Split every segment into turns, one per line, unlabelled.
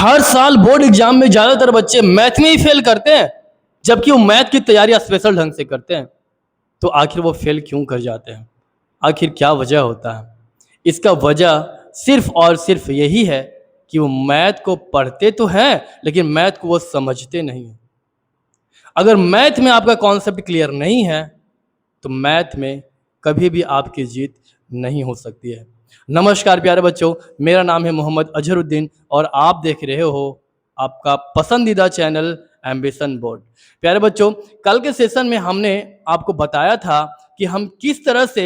हर साल board exam में ज्यादातर बच्चे मैथ में ही फेल करते हैं, जबकि वो मैथ की तैयारी स्पेशल ढंग से करते हैं। तो आखिर वो फेल क्यों कर जाते हैं? आखिर क्या वजह होता है? इसका वजह सिर्फ और सिर्फ यही है कि वो मैथ को पढ़ते तो हैं, लेकिन मैथ को वो समझते नहीं हैं। अगर मैथ में आपका कॉन्सेप्ट क्लियर नहीं है, तो मैथ में कभी भी आपकी जीत नहीं हो सकती है। नमस्कार प्यारे बच्चों, मेरा नाम है मोहम्मद अजहरुद्दीन और आप देख रहे हो आपका पसंदीदा चैनल एम्बिशन बोर्ड। प्यारे बच्चों, कल के सेशन में हमने आपको बताया था कि हम किस तरह से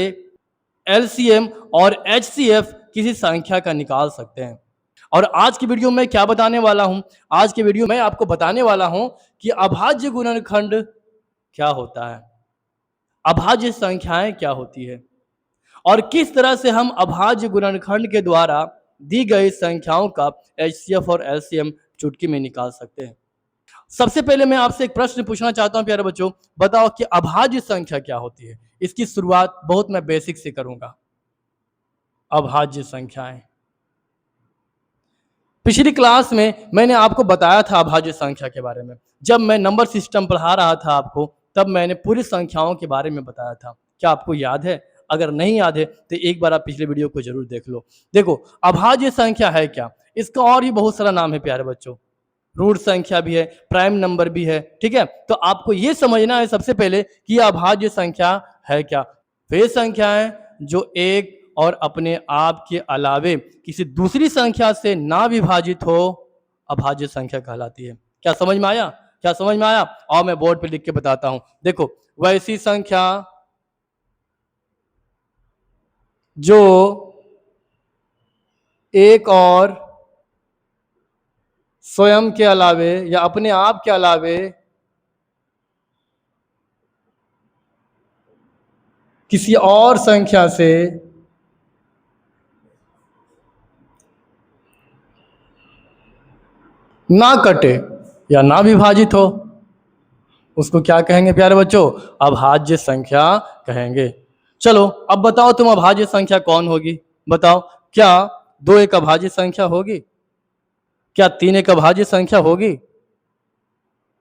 एलसीएम और एचसीएफ किसी संख्या का निकाल सकते हैं। और आज की वीडियो में क्या बताने वाला हूं? आज की वीडियो में आपको बताने वाला हूं कि अभाज्य गुणनखंड क्या होता है, अभाज्य संख्याएं क्या होती है और किस तरह से हम अभाज्य गुणनखंड के द्वारा दी गई संख्याओं का एचसीएफ और एलसीएम चुटकी में निकाल सकते हैं। सबसे पहले मैं आपसे एक प्रश्न पूछना चाहता हूं प्यारे बच्चों, बताओ कि अभाज्य संख्या क्या होती है। इसकी शुरुआत बहुत मैं बेसिक से करूंगा। अभाज्य संख्याएं, पिछली क्लास में मैंने आपको बताया था अभाज्य संख्या के बारे में। जब मैं नंबर सिस्टम पढ़ा रहा था आपको, तब मैंने पूरी संख्याओं के बारे में बताया था। क्या आपको याद है? अगर नहीं याद है तो एक बार आप पिछले वीडियो को जरूर देख लो। देखो, अभाज्य संख्या है क्या? इसका और भी बहुत सारा नाम है प्यारे बच्चों। रूट संख्या भी है, प्राइम नंबर भी है, ठीक है। तो आपको यह समझना है सबसे पहले कि यह अभाज्य संख्या है क्या। वे संख्याएं जो एक और अपने आप के अलावे किसी दूसरी संख्या से ना विभाजित हो, अभाज्य संख्या कहलाती है। क्या समझ में आया? क्या समझ में आया? और मैं बोर्ड पे लिख के बताता हूं। देखो, वैसी संख्या जो एक और स्वयं के अलावे या अपने आप के अलावे किसी और संख्या से ना कटे या ना विभाजित हो, उसको क्या कहेंगे प्यारे बच्चों? अभाज्य संख्या कहेंगे। चलो अब बताओ तुम, अभाज्य संख्या कौन होगी? बताओ, क्या 2 एक अभाज्य संख्या होगी? क्या 3 एक अभाज्य संख्या होगी?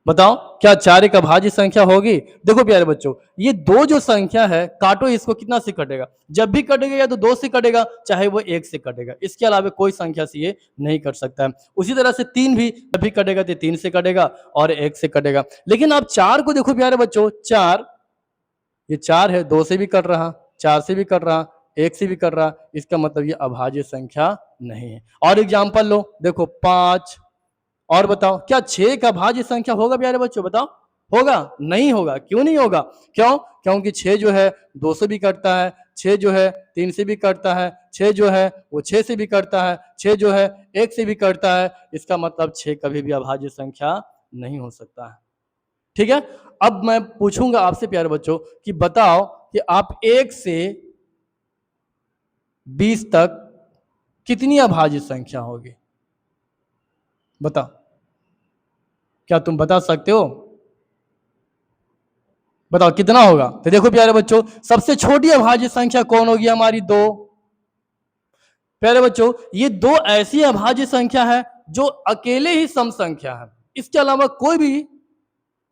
बताओ, क्या 4 एक अभाज्य संख्या होगी? देखो प्यारे बच्चों, ये 2 जो संख्या है, काटो इसको, कितना से कटेगा? जब भी कटेगा या तो 2 से कटेगा, चाहे वो 1 से कटेगा। इसके अलावा कोई संख्या से ये नहीं कट सकता है। उसी तरह से 3 भी जब भी कटेगा तो 3 से कटेगा और 1 से कटेगा। लेकिन आप 4 को देखो प्यारे बच्चों, 4, ये 4 है, 2 से भी कट रहा, 4 से भी कट रहा, 1 से भी कट रहा। इसका मतलब ये अभाज्य संख्या नहीं है। और एग्जाम्पल लो, देखो 5। और बताओ, क्या 6 का भाज्य संख्या होगा प्यारे बच्चों? बताओ, होगा? नहीं होगा। क्यों नहीं होगा? क्यों? क्योंकि 6 जो है 2 से भी कटता है, 6 जो है 3 से भी कटता है, 6 जो है वो 6 से भी कटता है, 6 जो है 1 से भी कटता है। इसका मतलब 6 कभी भी अभाज्य संख्या नहीं हो सकता है। ठीक है। अब मैं पूछूंगा आपसे प्यारे बच्चों कि बताओ कि आप 1 से 20 तक कितनी अभाज्य संख्या होगी? बताओ, क्या तुम बता सकते हो? बताओ कितना होगा? तो देखो प्यारे बच्चों, सबसे छोटी अभाज्य संख्या कौन होगी? हमारी 2। प्यारे बच्चों, ये 2 ऐसी अभाज्य संख्या है जो अकेले ही सम संख्या है। इसके अलावा कोई भी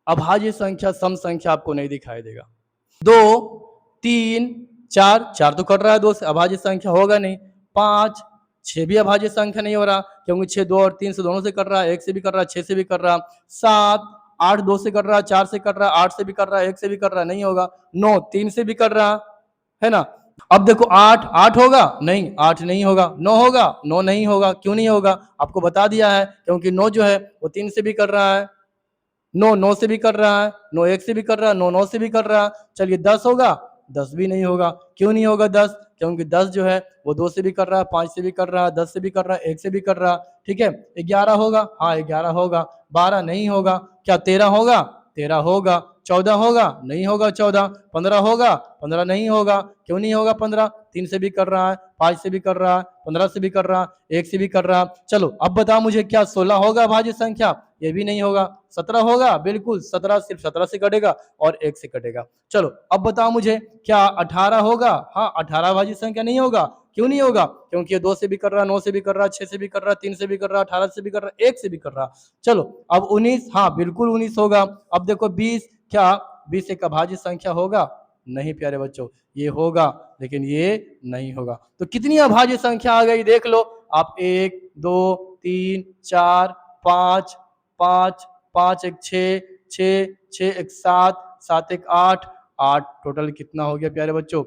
अभाज्य संख्या सम संख्या आपको नहीं दिखाई देगा। 2, 3, 4, 4 तो कट रहा है 2 से, अभाज्य संख्या होगा नहीं। 5, 6 भी अभाज्य संख्या नहीं हो रहा, क्योंकि 6 2 और 3 से दोनों से कट रहा है, 1 से भी कट रहा है, 6 से भी कट रहा। 7, 8 2 से कट रहा है, 4 से कट रहा है, 8 से भी कट रहा है, 1 से भी कट रहा है, नहीं होगा। 9 3 से भी कट रहा है ना। अब देखो 8, 8 होगा? नहीं, 8 नहीं होगा। 9 होगा? 9 नहीं होगा। क्यों नहीं होगा? आपको बता दिया है, क्योंकि 9 जो है वो 3 से भी कट रहा है, 9 9 से भी कर रहा है, 9 1 से भी कर रहा है, 9 9 से भी कर रहा है। चलिए 10 होगा? 10 भी नहीं होगा। क्यों नहीं होगा 10? क्योंकि 10 जो है वो 2 से भी कर रहा है, 5 से भी कर रहा है, 10 से भी कर रहा है, 1 से भी कर रहा है। ठीक है। 11 होगा? हाँ 11 होगा। 12 नहीं होगा। क्या 13 होगा? 13 होगा। 14 होगा, नहीं होगा 14। 15 होगा, 15 नहीं होगा, क्यों नहीं होगा 15? 3 से भी कर रहा है, 5 से भी कर रहा है, 15 से भी कर रहा है, 1 से भी कर रहा है। चलो अब बताओ मुझे, क्या 16 होगा अभाज्य संख्या? ये भी नहीं होगा। 17 होगा, बिल्कुल 17 सिर्फ 17 से कटेगा और 1 से कटेगा। चलो अब बताओ मुझे, क्या 18 होगा? हाँ, 18 अभाज्य संख्या नहीं होगा। क्यों नहीं होगा? क्योंकि ये 2 से भी कर रहा है, 9 से भी कर रहा है, 6 से भी कर रहा है, 3 से भी कर रहा है, 18 से भी कर रहा है, 1 से भी कर रहा है। चलो अब 19, हाँ बिल्कुल 19 होगा। अब देखो 20, क्या 20 एक अभाज्य संख्या होगा? नहीं प्यारे बच्चों, ये होगा लेकिन ये नहीं होगा। तो कितनी अभाज्य संख्या आ गई देख लो आप, 1 2 3 4 5, 5 5 एक 6, 6 6 एक 7, 7 एक 8, 8 टोटल कितना हो गया प्यारे बच्चों?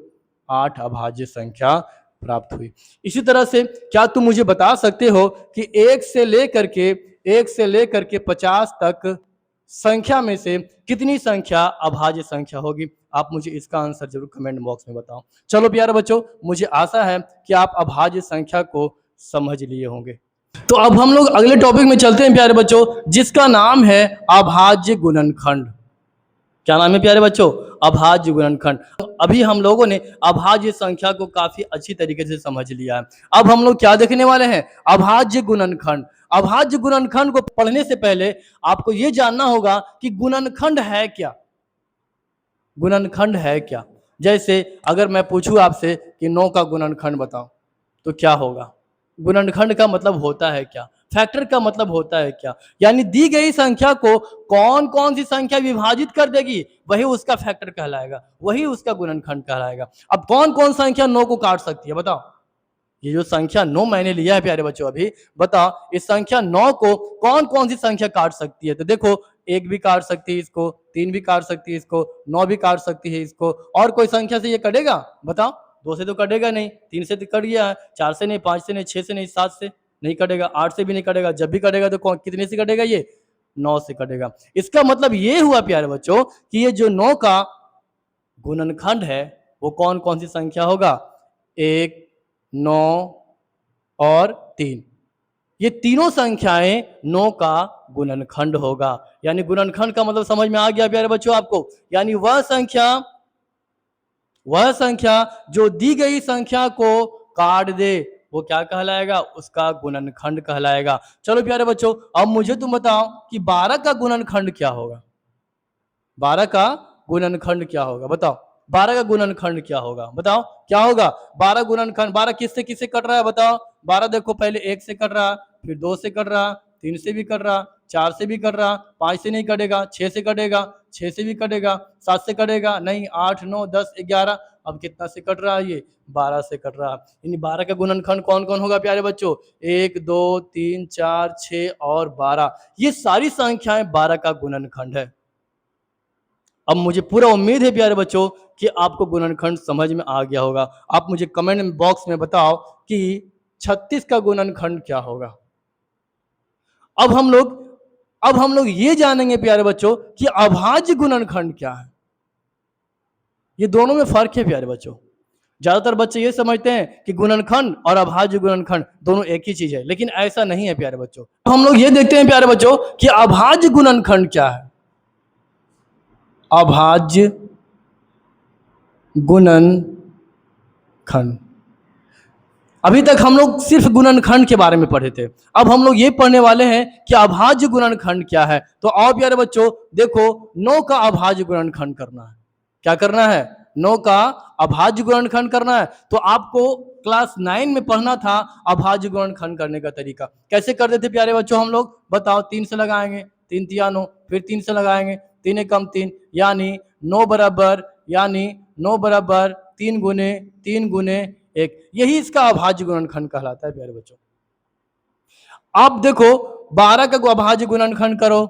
8 अभाज्य संख्या प्राप्त हुई। इसी तरह से क्या तुम मुझे बता सकते हो कि 1 से लेकर के 50 तक संख्या में से कितनी संख्या अभाज्य संख्या होगी? आप मुझे इसका आंसर जरूर कमेंट बॉक्स में बताओ। चलो प्यारे बच्चों, मुझे आशा है कि आप अभाज्य संख्या को समझ लिए होंगे। तो अब हम लोग अगले टॉपिक में चलते हैं प्यारे बच्चों, जिसका नाम है अभाज्य गुणनखंड। क्या नाम है प्यारे बच्चों? अभाज्य गुणनखंड। अभी हम लोगों ने अभाज्य संख्या को काफी अच्छी तरीके से समझ लिया है। अब हम लोग क्या देखने वाले हैं? अभाज्य गुणनखंड। अभाज्य गुणनखंड को पढ़ने से पहले आपको यह जानना होगा कि गुणनखंड है क्या। गुणनखंड है क्या? जैसे अगर मैं पूछूं आपसे कि 9 का गुणनखंड बताओ, तो क्या होगा? गुणनखंड का मतलब होता है क्या? फैक्टर का मतलब होता है क्या? यानी दी गई संख्या को कौन कौन सी संख्या विभाजित कर देगी, वही उसका फैक्टर कहलाएगा, वही उसका गुणनखंड कहलाएगा। अब कौन कौन संख्या 9 को काट सकती है बताओ? ये जो संख्या 9 मैंने लिया है प्यारे बच्चों, अभी बताओ इस संख्या 9 को कौन कौन सी संख्या काट सकती है? तो देखो, 1 भी काट सकती है इसको, 3 भी काट सकती है इसको, 9 भी काट सकती है इसको। और कोई संख्या से ये कटेगा? बताओ। 2 से तो कटेगा नहीं, 3 से तो कट गया है, 4 से नहीं, 5 से नहीं, 6 से नहीं, 7 से नहीं कटेगा, 8 से भी नहीं कटेगा। जब भी कटेगा तो कितने से कटेगा? ये 9 से कटेगा। इसका मतलब ये हुआ प्यारे बच्चों कि ये जो 9 का गुणनखंड है वो कौन कौन सी संख्या होगा? 1, 9 और 3। ये तीनों संख्याएं 9 का गुणनखंड होगा। यानी गुणनखंड का मतलब समझ में आ गया प्यारे बच्चों आपको? यानी वह संख्या जो दी गई संख्या को काट दे वो क्या कहलाएगा? उसका गुणनखंड कहलाएगा। चलो प्यारे बच्चों, अब मुझे तुम बताओ कि 12 का गुणनखंड क्या होगा? 12 का गुणनखंड क्या होगा बताओ? 12 का गुणनखंड क्या होगा बताओ? क्या होगा 12 गुणनखंड? 12 किससे किससे कट रहा है बताओ? 12 देखो, पहले 1 से कट रहा, फिर 2 से कट रहा, 3 से भी कट रहा, 4 से भी कट रहा, 5 से नहीं कटेगा, 6 से कटेगा, 6 से भी कटेगा, 7 से कटेगा नहीं, 8 9 10 11। अब कितना से कट रहा है? ये 12 से कट रहा है। यानी 12 का गुणनखंड कौन कौन होगा प्यारे बच्चों? 1 2 3 4 6 और 12। ये सारी संख्याएं 12 का गुणनखंड है। अब मुझे पूरा उम्मीद है प्यारे बच्चों कि आपको गुणनखंड समझ में आ गया होगा। आप मुझे कमेंट बॉक्स में बताओ कि 36 का गुणनखंड क्या होगा। अब हम लोग ये जानेंगे प्यारे बच्चों कि अभाज्य गुणनखंड क्या है। ये दोनों में फर्क है प्यारे बच्चों। ज्यादातर बच्चे ये समझते हैं कि गुणनखंड और अभाज्य गुणनखंड दोनों एक ही चीज है, लेकिन ऐसा नहीं है प्यारे बच्चों। हम लोग ये देखते हैं प्यारे बच्चों कि अभाज्य गुणनखंड क्या है। अभाज्य गुणनखंड, अभी तक हम लोग सिर्फ गुणनखंड के बारे में पढ़े थे। अब हम लोग ये पढ़ने वाले हैं कि अभाज्य गुणनखंड क्या है। तो आओ प्यारे बच्चों, देखो 9 का अभाज्य गुणनखंड करना है। क्या करना है? 9 का अभाज्य गुणनखंड करना है। तो आपको क्लास 9 में पढ़ना था अभाज्य गुणनखंड करने का तरीका। कैसे करते थे प्यारे बच्चों हम लोग? बताओ। 3 से लगाएंगे, 3 तिया 9, फिर 3 से लगाएंगे, 3 एकम 3, यानी 9 बराबर 3 गुने 3 गुने 1। यही इसका अभाज्य गुणनखंड कहलाता है प्यारे बच्चों। आप देखो 12 का अभाज्य गुणनखंड करो।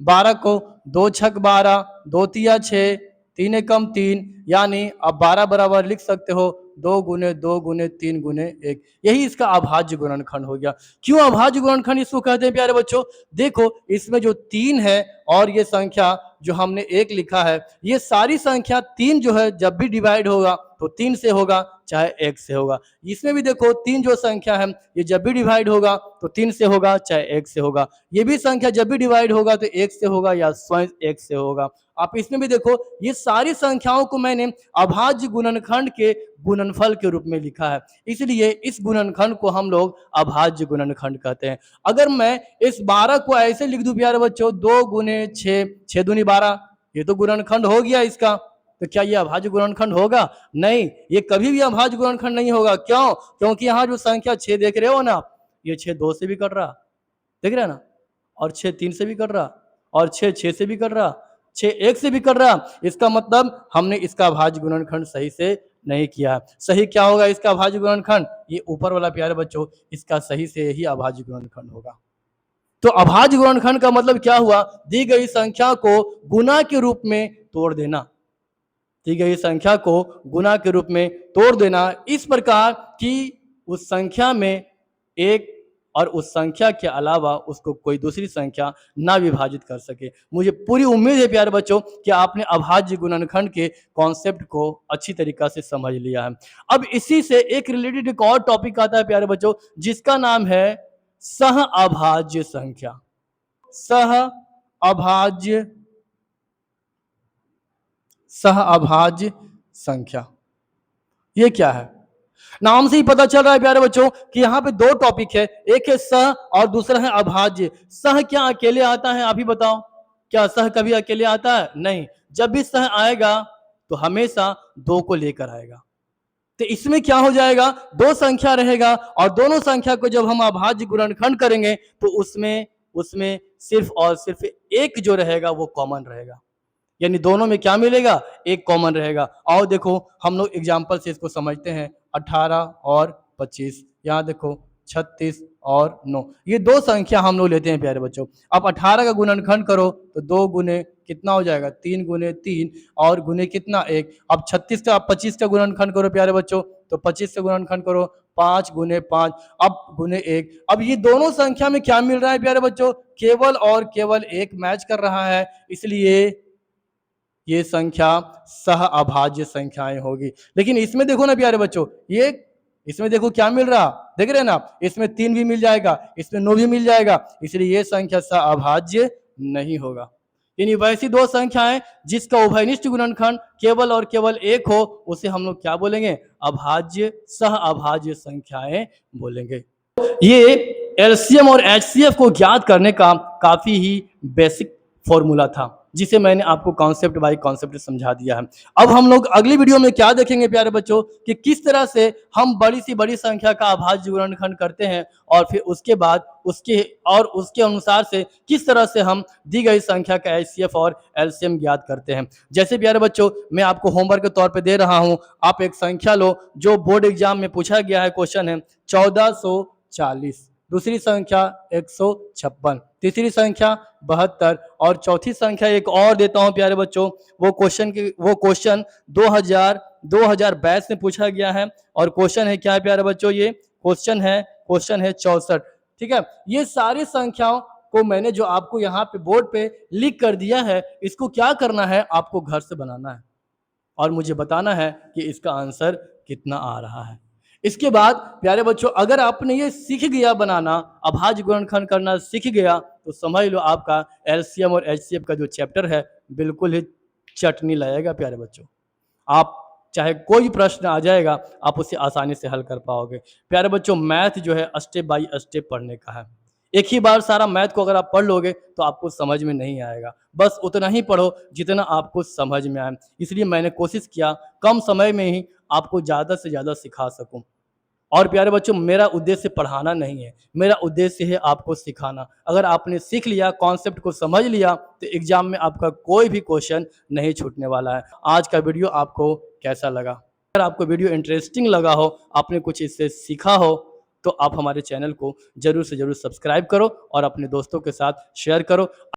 12 को 2 छक 12, 2 तिया 6, 3 एकम 3, यानी अब 12 बराबर लिख सकते हो 2 गुने 2 गुने 3 गुने 1। यही इसका अभाज्य गुणनखंड हो गया। क्यों अभाज्य गुणनखंड इसको कहते हैं प्यारे बच्चों? देखो इसमें जो 3 है और ये संख्या जो हमने 1 लिखा है, ये सारी संख्या 3 जो है जब भी डिवाइड होगा तो 3 से होगा, चाहे 1 से होगा। इसमें भी देखो 3 जो संख्या है ये जब भी डिवाइड होगा तो 3 से होगा, चाहे 1 से होगा। ये भी संख्या जब भी डिवाइड होगा तो 1 से होगा या स्वयं 1 से होगा। आप इसमें भी देखो ये सारी संख्याओं को मैंने अभाज्य गुणनखंड के गुणनफल के रूप में लिखा है, इसलिए इस गुणनखंड को हम लोग अभाज्य गुणनखंड कहते हैं। अगर मैं इस 12 को ऐसे लिख दूं प्यारे बच्चों, 2 गुने 6, 6 दूनी 12, ये तो गुणनखंड हो गया इसका। तो क्या ये अभाज्य गुणनखंड होगा? नहीं, ये कभी भी अभाज्य गुणनखंड नहीं होगा। क्यों? क्योंकि यहाँ जो संख्या 6 देख रहे हो ना, ये 6 2 से भी कट रहा, देख रहे हैं ना, और 6 3 से भी कट रहा, और 6 6 से भी कट रहा, 6 1 से भी कट रहा। इसका मतलब हमने इसका अभाज्य गुणनखंड सही से नहीं किया। सही क्या होगा इसका अभाज्य गुणनखंड? ये ऊपर वाला प्यारे बच्चों, इसका सही से ही अभाज्य गुणनखंड होगा। तो अभाज्य गुणनखंड का मतलब क्या हुआ? दी गई संख्या को गुना के रूप में तोड़ देना, दी गई संख्या को गुना के रूप में तोड़ देना, इस प्रकार कि उस संख्या में एक और उस संख्या के अलावा उसको कोई दूसरी संख्या ना विभाजित कर सके। मुझे पूरी उम्मीद है प्यारे बच्चों कि आपने अभाज्य गुणनखंड के कॉन्सेप्ट को अच्छी तरीका से समझ लिया है। अब इसी से एक रिलेटेड एक और टॉपिक आता है प्यारे बच्चों, जिसका नाम है सह अभाज्य संख्या। सह अभाज्य संख्या, ये क्या है? नाम से ही पता चल रहा है प्यारे बच्चों कि यहाँ पे दो टॉपिक है, एक है सह और दूसरा है अभाज्य। सह क्या अकेले आता है? आप ही बताओ, क्या सह कभी अकेले आता है? नहीं, जब भी सह आएगा तो हमेशा 2 को लेकर आएगा। तो इसमें क्या हो जाएगा? 2 संख्या रहेगा और दोनों संख्या को जब हम अभाज्य गुणनखंड करेंगे तो उसमें सिर्फ और सिर्फ एक जो रहेगा वो कॉमन रहेगा, यानी दोनों में क्या मिलेगा? एक कॉमन रहेगा। और देखो हम लोग एग्जाम्पल से इसको समझते हैं। 18 और 25, यहाँ देखो 36 और 9, ये 2 संख्या हम लोग लेते हैं प्यारे बच्चों। अब 18 का गुणनखंड करो तो 2 गुने कितना हो जाएगा? 3 गुने 3 और गुने कितना? 1। अब 25 का गुणनखंड करो प्यारे बच्चों, तो 25 का गुणनखंड करो 5 गुने 5, अब गुने 1। अब ये दोनों संख्या में क्या मिल रहा है प्यारे बच्चों? केवल और केवल 1 मैच कर रहा है, इसलिए ये संख्या सह अभाज्य संख्याएं होगी। लेकिन इसमें देखो ना प्यारे बच्चों, ये इसमें देखो क्या मिल रहा, देख रहे हैं ना, इसमें 3 भी मिल जाएगा, इसमें 9 भी मिल जाएगा, इसलिए ये संख्या सह अभाज्य नहीं होगा। यानी वैसी 2 संख्याएं जिसका उभयनिष्ठ गुणनखंड केवल और केवल 1 हो, उसे हम लोग क्या बोलेंगे? अभाज्य, सह अभाज्य संख्याएं बोलेंगे। ये एलसीएम और एचसीएफ को ज्ञात करने का काफी ही बेसिक फॉर्मूला था, जिसे मैंने आपको कॉन्सेप्ट बाय कॉन्सेप्ट समझा दिया है। अब हम लोग अगली वीडियो में क्या देखेंगे प्यारे बच्चों कि किस तरह से हम बड़ी से बड़ी संख्या का अभाज्य गुणनखंड करते हैं और फिर उसके बाद उसके अनुसार से किस तरह से हम दी गई संख्या का एचसीएफ और एलसीएम ज्ञात करते हैं। जैसे प्यारे बच्चों मैं आपको होमवर्क के तौर पे दे रहा हूं, आप एक संख्या लो जो बोर्ड एग्जाम में पूछा गया है, क्वेश्चन है 1440, दूसरी संख्या 156, तीसरी संख्या 72 और चौथी संख्या एक और देता हूं प्यारे बच्चों। वो क्वेश्चन 2022 में पूछा गया है और क्वेश्चन है क्या है प्यारे बच्चों? ये क्वेश्चन है 64। ठीक है, ये सारी संख्याओं को मैंने जो आपको यहाँ पे बोर्ड पे लिख कर दिया है, इसको क्या करना है? आपको घर से बनाना है और मुझे बताना है कि इसका आंसर कितना आ रहा है। इसके बाद प्यारे बच्चों अगर आपने ये सीख गया बनाना, अभाज्य गुणनखंड करना सीख गया, तो समझ लो आपका एलसीएम और एचसीएफ का जो चैप्टर है बिल्कुल ही चटनी लगेगा प्यारे बच्चों। आप चाहे कोई प्रश्न आ जाएगा आप उसे आसानी से हल कर पाओगे। प्यारे बच्चों मैथ जो है स्टेप बाय स्टेप पढ़ने का है। एक ही बार सारा मैथ को अगर आप पढ़ लोगे तो आपको समझ में नहीं आएगा। बस उतना ही पढ़ो जितना आपको समझ में आए। इसलिए मैंने कोशिश किया कम समय में ही आपको ज़्यादा से ज़्यादा सिखा सकूं। और प्यारे बच्चों मेरा उद्देश्य पढ़ाना नहीं है, मेरा उद्देश्य है आपको सिखाना। अगर आपने सीख लिया, कॉन्सेप्ट को समझ लिया, तो एग्जाम में आपका कोई भी क्वेश्चन नहीं छूटने वाला है। आज का वीडियो आपको कैसा लगा? अगर आपको वीडियो इंटरेस्टिंग लगा हो, आपने कुछ इससे सीखा हो, तो आप हमारे चैनल को जरूर से जरूर सब्सक्राइब करो और अपने दोस्तों के साथ शेयर करो।